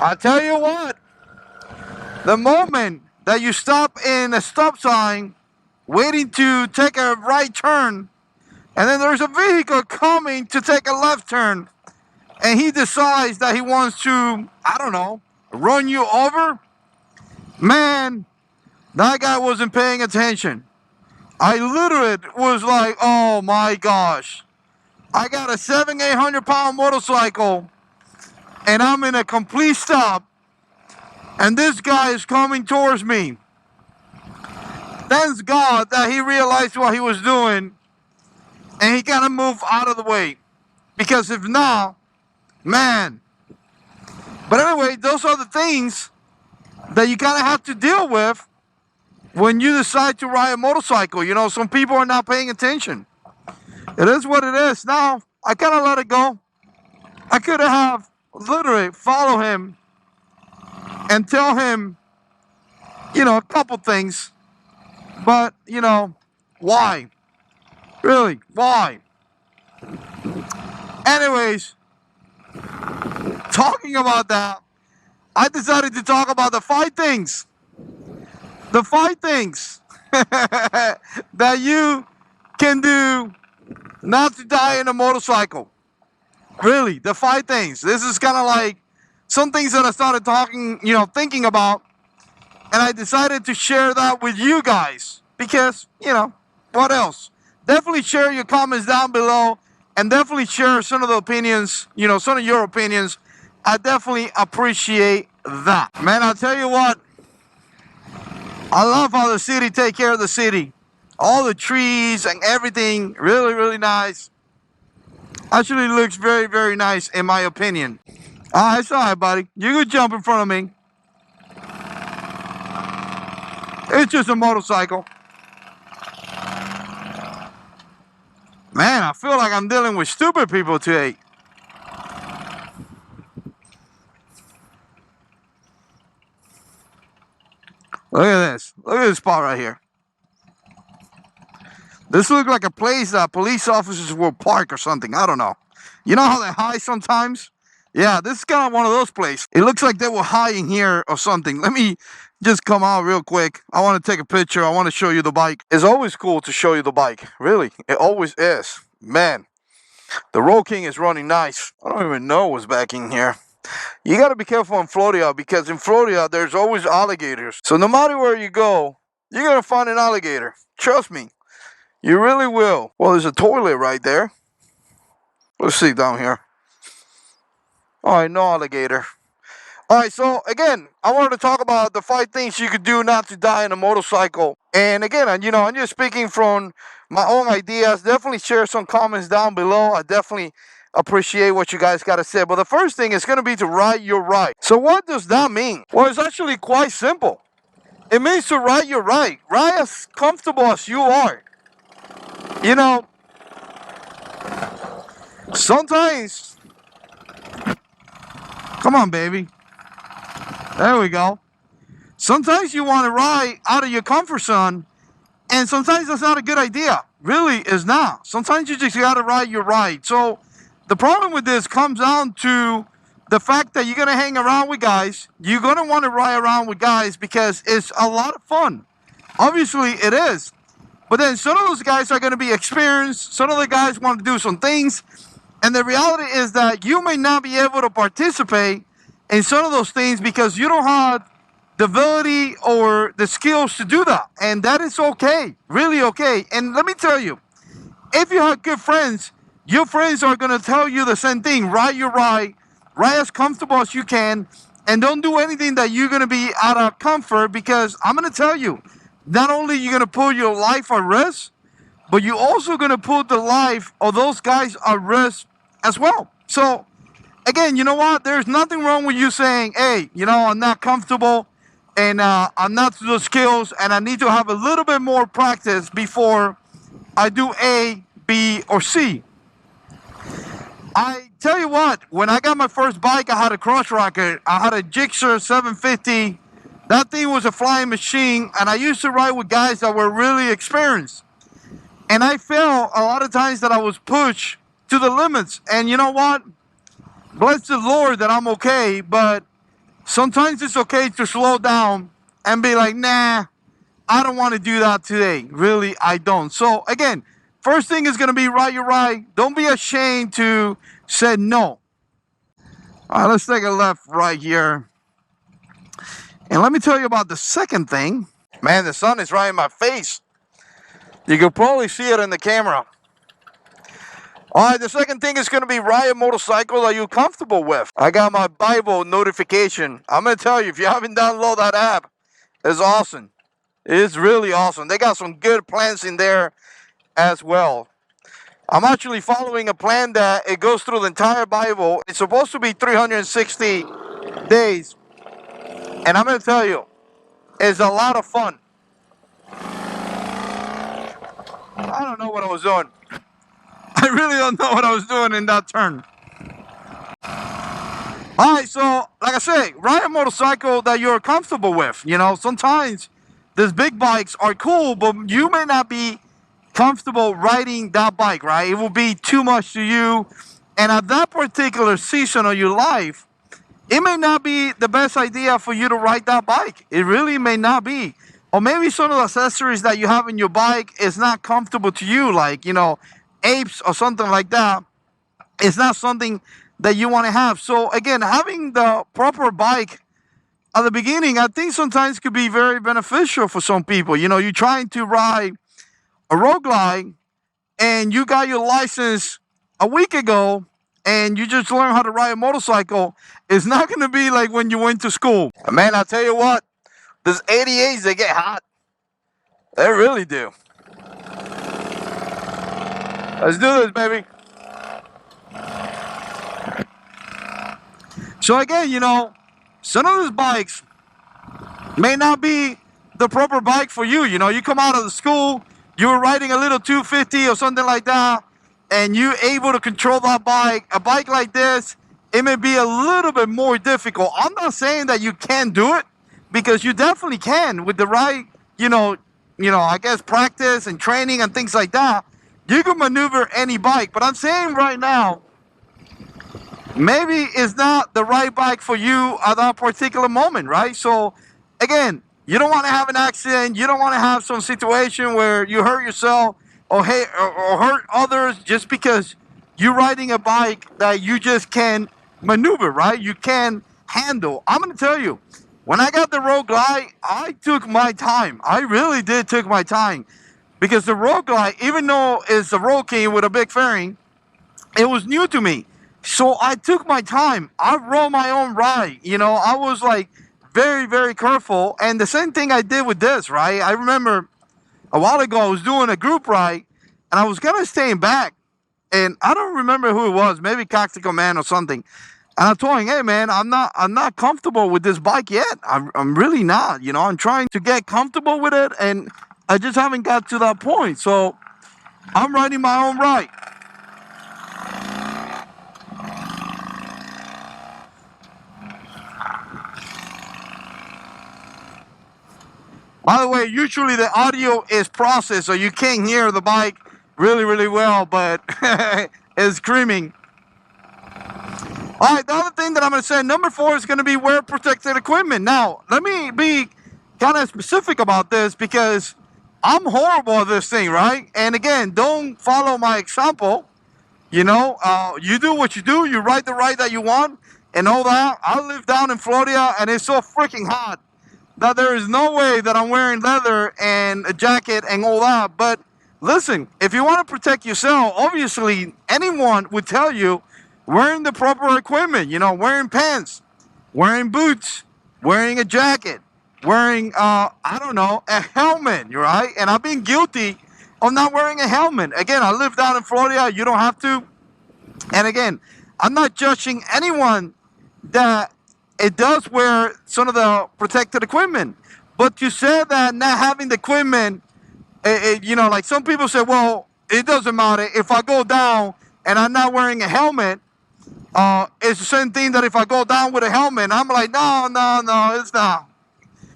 I tell you what, the moment that you stop in a stop sign waiting to take a right turn, and then there's a vehicle coming to take a left turn, and he decides that he wants to, I don't know, run you over, man, that guy wasn't paying attention. I literally was like, oh my gosh. I got a 800 pound motorcycle, and I'm in a complete stop, and this guy is coming towards me. Thanks God that he realized what he was doing, and he gotta move out of the way. Because if not, man. But anyway, those are the things that you kind of have to deal with when you decide to ride a motorcycle. You know, some people are not paying attention. It is what it is. Now, I kind of let it go. I could have literally follow him and tell him, you know, a couple things. But, you know, why? Really, why? Anyways, talking about that, I decided to talk about the 5 things. The 5 things that you can do not to die in a motorcycle. Really, the 5 things. This is kind of like some things that I started thinking about, and I decided to share that with you guys because, you know, what else? Definitely share your comments down below, and definitely share some of the opinions, you know, some of your opinions. I definitely appreciate that. Man, I'll tell you what, I love how the city take care of the city. All the trees and everything, really, really nice. Actually looks very, very nice in my opinion. Alright, sorry buddy. You could jump in front of me. It's just a motorcycle. Man, I feel like I'm dealing with stupid people today. Look at this. Look at this spot right here. This looks like a place that police officers will park or something. I don't know. You know how they hide sometimes? Yeah, this is kind of one of those places. It looks like they were hiding here or something. Let me just come out real quick. I want to take a picture. I want to show you the bike. It's always cool to show you the bike. Really, it always is. Man, the Road King is running nice. I don't even know what's back in here. You got to be careful in Florida, because in Florida, there's always alligators. So no matter where you go, you're going to find an alligator. Trust me. You really will. Well, there's a toilet right there. Let's see down here. Alright, no alligator. Alright, so again, I wanted to talk about the 5 things you could do not to die in a motorcycle. And again, you know, I'm just speaking from my own ideas. Definitely share some comments down below. I definitely appreciate what you guys got to say. But the first thing is going to be to ride your right. So what does that mean? Well, it's actually quite simple. It means to ride your right. Ride as comfortable as you are. You know, sometimes, come on, baby. There we go. Sometimes you want to ride out of your comfort zone, and sometimes that's not a good idea. Really is not. Sometimes you just got to ride your right. So the problem with this comes down to the fact that you're going to hang around with guys. You're going to want to ride around with guys because it's a lot of fun. Obviously, it is. But then some of those guys are going to be experienced. Some of the guys want to do some things. And the reality is that you may not be able to participate in some of those things because you don't have the ability or the skills to do that. And that is okay. Really okay. And let me tell you, if you have good friends, your friends are going to tell you the same thing. Ride your ride. Ride as comfortable as you can. And don't do anything that you're going to be out of comfort, because I'm going to tell you, not only are you going to put your life at risk, but you're also going to put the life of those guys at risk as well. So, again, you know what? There's nothing wrong with you saying, hey, you know, I'm not comfortable, and I'm not to the skills, and I need to have a little bit more practice before I do A, B, or C. I tell you what, when I got my first bike, I had a cross rocket. I had a JH6 750. That thing was a flying machine, and I used to ride with guys that were really experienced. And I felt a lot of times that I was pushed to the limits. And you know what? Bless the Lord that I'm okay, but sometimes it's okay to slow down and be like, nah, I don't want to do that today. Really, I don't. So again, first thing is going to be ride your ride. Don't be ashamed to say no. All right, let's take a left right here. And let me tell you about the second thing. Man, the sun is right in my face. You can probably see it in the camera. All right, the second thing is going to be ride a motorcycle that you're comfortable with. I got my Bible notification. I'm going to tell you, if you haven't downloaded that app, it's awesome. It's really awesome. They got some good plans in there as well. I'm actually following a plan that it goes through the entire Bible. It's supposed to be 360 days. And I'm going to tell you, it's a lot of fun. I don't know what I was doing. I really don't know what I was doing in that turn. Alright, so, like I say, ride a motorcycle that you're comfortable with. You know, sometimes these big bikes are cool, but you may not be comfortable riding that bike, right? It will be too much to you. And at that particular season of your life, it may not be the best idea for you to ride that bike. It really may not be. Or maybe some of the accessories that you have in your bike is not comfortable to you, like, you know, apes or something like that. It's not something that you want to have. So again, having the proper bike at the beginning, I think sometimes could be very beneficial for some people. You know, you're trying to ride a road glide and you got your license a week ago and you just learned how to ride a motorcycle. It's not going to be like when you went to school. Man, I tell you what, these 88s, they get hot. They really do. Let's do this, baby. So again, you know, some of these bikes may not be the proper bike for you. You know, you come out of the school, you were riding a little 250 or something like that, and you're able to control that bike. A bike like this, it may be a little bit more difficult. I'm not saying that you can't do it, because you definitely can with the right, you know, I guess practice and training and things like that. You can maneuver any bike, but I'm saying right now, maybe it's not the right bike for you at that particular moment, right? So again, you don't want to have an accident. You don't want to have some situation where you hurt yourself or hurt others just because you're riding a bike that you just can't maneuver, right? You can't handle. I'm going to tell you, when I got the road glide, I took my time. I really did take my time. Because the road glide, even though it's a road king with a big fairing, it was new to me. So I took my time. I rode my own ride. You know, I was like very, very careful. And the same thing I did with this, right? I remember a while ago I was doing a group ride and I was going to stay in back. And I don't remember who it was, maybe Tactical Man or something. And I told him, hey man, I'm not comfortable with this bike yet. I'm really not. You know, I'm trying to get comfortable with it and I just haven't got to that point. So I'm riding my own ride. By the way, usually the audio is processed, so you can't hear the bike really, really well, but it's screaming. All right, the other thing that I'm going to say, number 4 is going to be wear protective equipment. Now, let me be kind of specific about this because I'm horrible at this thing, right? And again, don't follow my example. You know, you do what you do. You ride the ride that you want and all that. I live down in Florida, and it's so freaking hot that there is no way that I'm wearing leather and a jacket and all that. But listen, if you want to protect yourself, obviously anyone would tell you wearing the proper equipment, you know, wearing pants, wearing boots, wearing a jacket, wearing, I don't know, a helmet, right? And I've been guilty of not wearing a helmet. Again, I live down in Florida. You don't have to. And again, I'm not judging anyone that it does wear some of the protected equipment. But to say that not having the equipment, you know, like some people say, well, it doesn't matter. If I go down and I'm not wearing a helmet, it's the same thing that if I go down with a helmet. I'm like, no, it's not.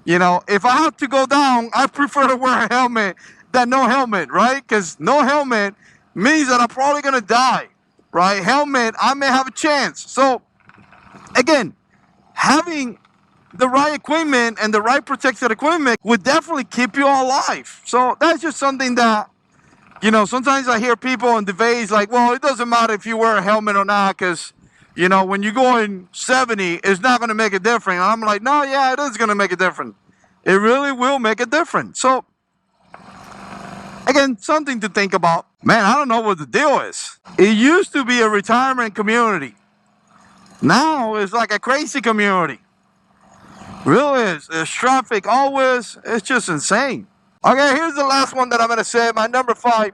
You know, if I have to go down, I prefer to wear a helmet than no helmet, right? Because no helmet means that I'm probably going to die, right? Helmet, I may have a chance. So, again, having the right equipment and the right protected equipment would definitely keep you alive. So that's just something that, you know, sometimes I hear people in debates like, well, it doesn't matter if you wear a helmet or not, because, you know, when you're going 70, it's not going to make a difference. And I'm like, no, yeah, it is going to make a difference. It really will make a difference. So, again, something to think about. Man, I don't know what the deal is. It used to be a retirement community. Now it's like a crazy community. Really is. There's traffic always. It's just insane. Okay, here's the last one that I'm going to say. My number 5.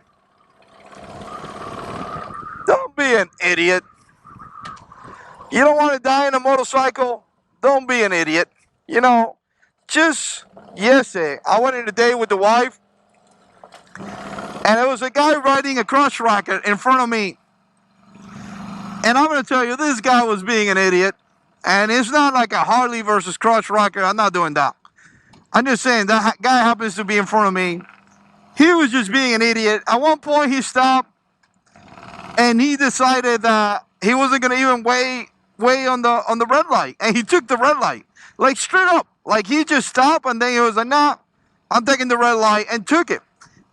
Don't be an idiot. You don't want to die in a motorcycle? Don't be an idiot. You know, just yesterday, I went on a date with the wife, and there was a guy riding a crotch rocket in front of me. And I'm going to tell you, this guy was being an idiot. And it's not like a Harley versus crotch rocket. I'm not doing that. I'm just saying that guy happens to be in front of me. He was just being an idiot. At one point, he stopped, and he decided that he wasn't going to even wait on the red light. And he took the red light, like straight up. Like he just stopped, and then he was like, nah, I'm taking the red light, and took it.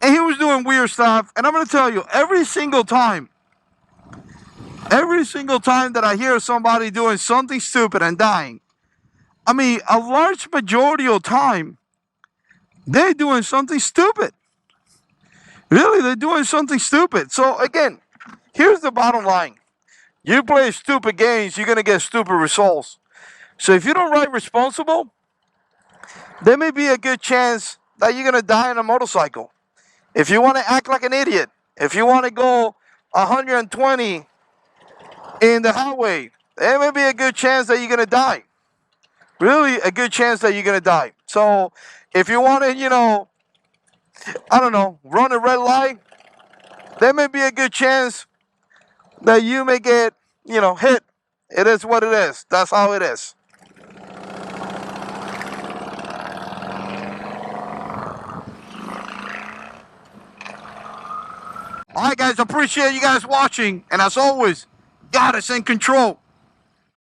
And he was doing weird stuff. And I'm going to tell you, every single time that I hear somebody doing something stupid and dying, I mean, a large majority of the time, they're doing something stupid. Really, they're doing something stupid. So, again, here's the bottom line. You play stupid games, you're going to get stupid results. So if you don't ride responsible, there may be a good chance that you're going to die on a motorcycle. If you want to act like an idiot, if you want to go 120 in the highway, there may be a good chance that you're going to die. Really, a good chance that you're going to die. So if you want to, you know, I don't know, run a red light, there may be a good chance that you may get, you know, hit. It is what it is. That's how it is. All right, guys, appreciate you guys watching. And as always, God is in control.